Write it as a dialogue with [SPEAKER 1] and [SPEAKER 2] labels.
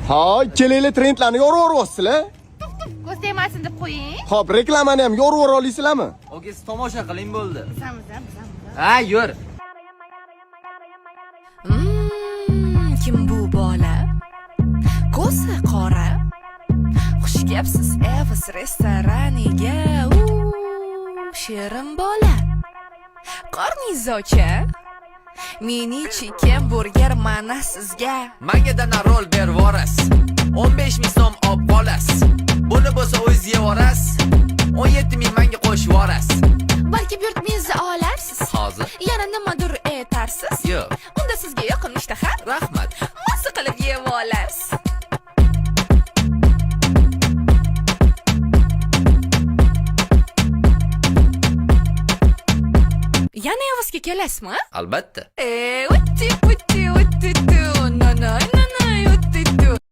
[SPEAKER 1] Ha, kelinglar trendlarni yorib yuryapsizlar.
[SPEAKER 2] Ko'z tegmasin deb qo'ying.
[SPEAKER 1] Xo'p, reklamani ham yorib yura olasizlarmi?
[SPEAKER 3] Oke, siz tomosha qiling bo'ldi.
[SPEAKER 2] Bizamiz.
[SPEAKER 3] Ha, yur.
[SPEAKER 4] Kim bu bola? Ko'zi qora. Xush kelibsiz Evas restoraniga. Shirin bola. Qornizocha. Mini chicken burger mana sizga.
[SPEAKER 3] Mangada rol berib yuborasiz. 15,000 so'm olib qolasiz. Buni bo'lsa o'zingiz yeb yuborasiz. 17,000 manga qo'shib yuborasiz.
[SPEAKER 4] Balki buyurtmangizni olarsiz.
[SPEAKER 3] Hozir.
[SPEAKER 4] Yana nimadir aytarsiz.
[SPEAKER 3] Yo'q.
[SPEAKER 4] Unda sizga yoqin ishtaha.
[SPEAKER 3] Rahmat.
[SPEAKER 4] Masa qilib yeb olasiz. Yana Evasga kelasizmi?
[SPEAKER 3] Albatta.
[SPEAKER 4] Utti, no.